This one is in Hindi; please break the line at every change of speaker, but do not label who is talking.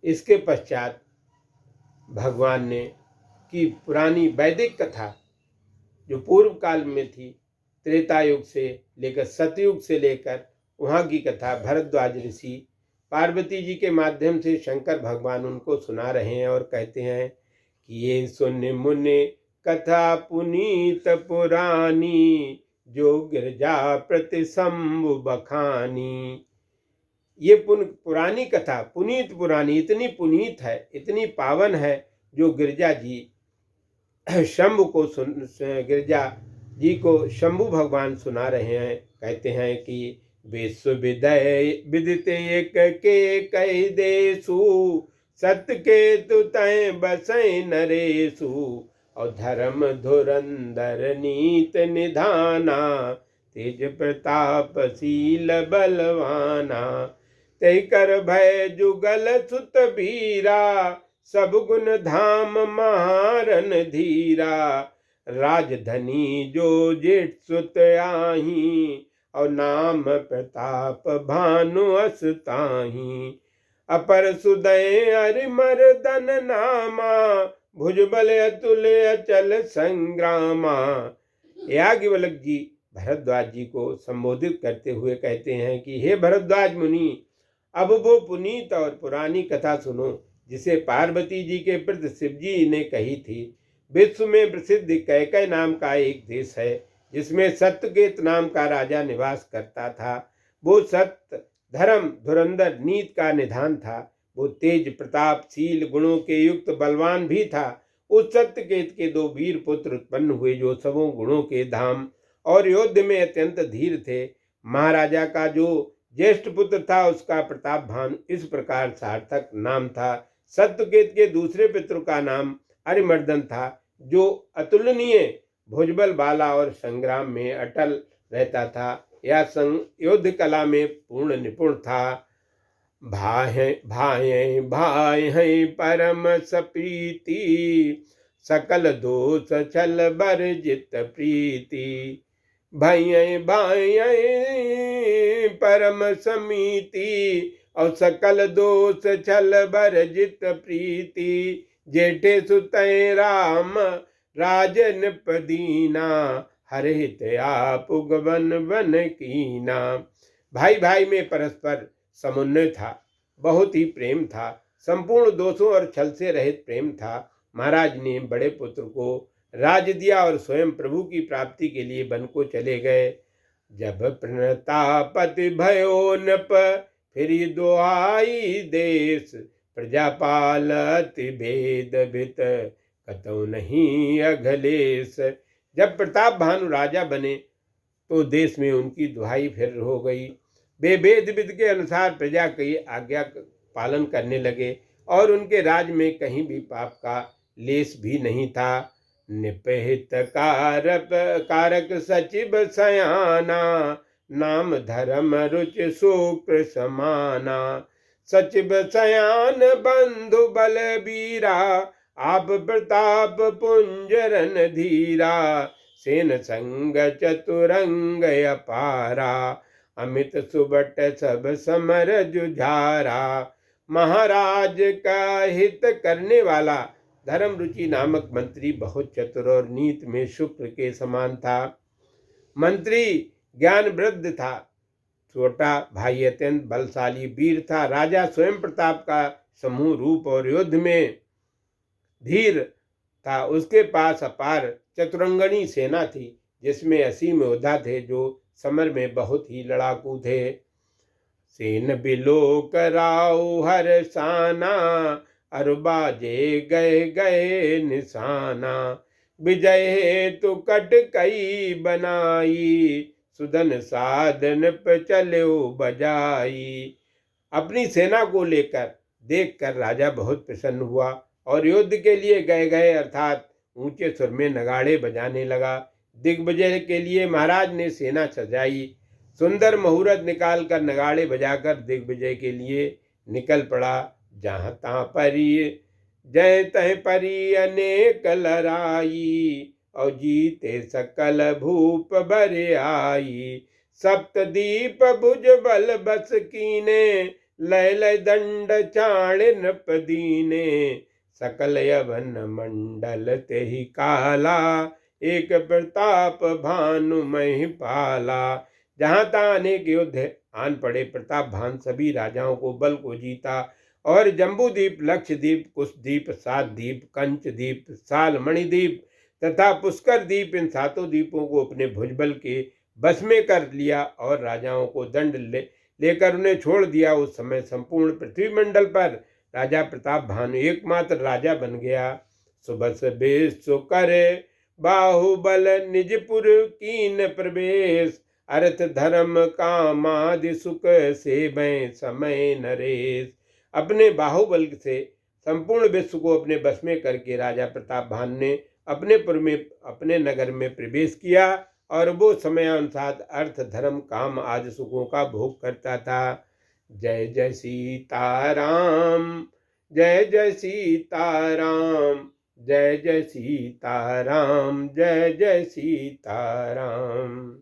इसके पश्चात भगवान ने की पुरानी वैदिक कथा जो पूर्व काल में थी, त्रेता युग से लेकर सतयुग से लेकर वहाँ की कथा भरद्वाज ऋषि पार्वती जी के माध्यम से शंकर भगवान उनको सुना रहे हैं और कहते हैं कि ये सुन मुनि कथा पुनीत पुरानी, जो गिरजा प्रति शंभु बखानी। ये पुरानी कथा पुनीत पुरानी इतनी पुनीत है, इतनी पावन है, जो गिरजा जी शंभु को गिरजा जी को शंभु भगवान सुना रहे हैं। कहते हैं कि विश्व विदित एक के कई देसु, सत्य के तुतय बसै नरेशु, और धर्म धुरंधर नीत निधाना, तेज प्रतापशील बलवाना, ते कर भय जुगल सुत बीरा, सब गुण धाम महारन धीरा, राजधनी जो जेठ सुत आही, और नाम प्रताप भानु असताही, अपर सुदय अरिमर्दन नामा, भुजबल अतुल्य अचल संग्रामा। याज्ञवल्क्य जी भरद्वाज जी को संबोधित करते हुए कहते हैं कि हे भरद्वाज मुनि, अब वो पुनीत और पुरानी कथा सुनो जिसे पार्वती जी के प्रति शिव जी ने कही थी। विश्व में प्रसिद्ध कैकय नाम का एक देश है, जिसमें सत्यकेत नाम का राजा निवास करता था। वो सत्य धर्म धुरंधर नीत का निधान था। वो तेज प्रतापशील गुणों के युक्त बलवान भी था। उस सत्यकेत के 2 वीर पुत्र उत्पन्न हुए, जो सबों गुणों के धाम और युद्ध में अत्यंत धीर थे। महाराजा का जो ज्येष्ठ पुत्र था, उसका प्रताप भानु इस प्रकार सार्थक नाम था। सत्यकेत के दूसरे पुत्र का नाम अरिमर्दन था, जो अतुलनीय भुजबल वाला और संग्राम में अटल रहता था। यह युद्ध कला में पूर्ण निपुण था। भाई भाई भाई परम सप्रीति, सकल दोष छल बरजित प्रीति, भाई भाई परम समीति, और सकल दोष छल बरजित प्रीति, जेठे सुतय राम राजन पदीना, हरित आप गवन वन कीना। भाई भाई में परस्पर समुन्नय था, बहुत ही प्रेम था, संपूर्ण दोषों और छल से रहित प्रेम था। महाराज ने बड़े पुत्र को राज दिया और स्वयं प्रभु की प्राप्ति के लिए वन को चले गए। जब प्रणतापति भयो नप, फिर दोहाई देश, प्रजापाल अति भेद भित, कतौ नहीं अघलेश। जब प्रताप भानु राजा बने तो देश में उनकी दुहाई फिर हो गई। वे वेद विद के अनुसार प्रजा की आज्ञा पालन करने लगे और उनके राज में कहीं भी पाप का लेश भी नहीं था। निपहित कारक सचिव सयाना, नाम धर्म रुच शुक्र समाना, सचिव सयान बंधु बलबीरा, आप प्रताप पुंजरन धीरा, सेन संग चतुरंग अपारा, अमित सुबट सब समर जुझारा। महाराज का हित करने वाला धर्म रुचि नामक मंत्री बहुत चतुर और नीत में शुक्र के समान था। मंत्री ज्ञान वृद्ध था, छोटा भाई अत्यंत बलशाली वीर था। राजा स्वयं प्रताप का समूह रूप और युद्ध में धीर था। उसके पास अपार चतुरंगणी सेना थी, जिसमें असीम योद्धा थे, जो समर में बहुत ही लड़ाकू थे। सेन बिलो कराओ हर साना, अरुबाजे गए गए निशाना, विजय हेतु कट कई बनाई, सुदन साधन पे चलो बजाई। अपनी सेना को लेकर देखकर राजा बहुत प्रसन्न हुआ और युद्ध के लिए गए गए अर्थात ऊंचे सुर में नगाड़े बजाने लगा। दिग्विजय के लिए महाराज ने सेना सजाई। सुंदर मुहूर्त निकालकर नगाड़े बजाकर दिग्विजय के लिए निकल पड़ा। जहाँ तहाँ परी जय तह परी अनेक लड़ाई, और जीते सकल भूप बर आई। सप्तदीप भुज बल बस कीने, लय लय दंड चाण नृपदीने, सकल यवन मंडल ते ही काला, एक प्रताप भानु महिपाला। जहां तहां अनेक युद्ध आन पड़े, प्रताप भान सभी राजाओं को बल को जीता, और जम्बूद्वीप, लक्षद्वीप, कुशद्वीप, सातद्वीप, कंचद्वीप, साल मणिद्वीप तथा पुष्कर द्वीप, इन सातों द्वीपों को अपने भुजबल के बस में कर लिया और राजाओं को दंड लेकर उन्हें छोड़ दिया। उस समय संपूर्ण पृथ्वी मंडल पर राजा प्रताप भानु एकमात्र राजा बन गया। सुबस बेश करे बाहुबल, निजपुर कीन प्रवेश, अर्थ धर्म कामादि सुख सेवैं समय नरेश। अपने बाहुबल से संपूर्ण विश्व को अपने बस में करके राजा प्रताप भानु ने अपने नगर में प्रवेश किया और वो समयानुसार अर्थ धर्म काम आदि सुखों का भोग करता था। जय जय सीताराम, जय जय सीताराम, जय जय सीताराम, जय जय सीताराम।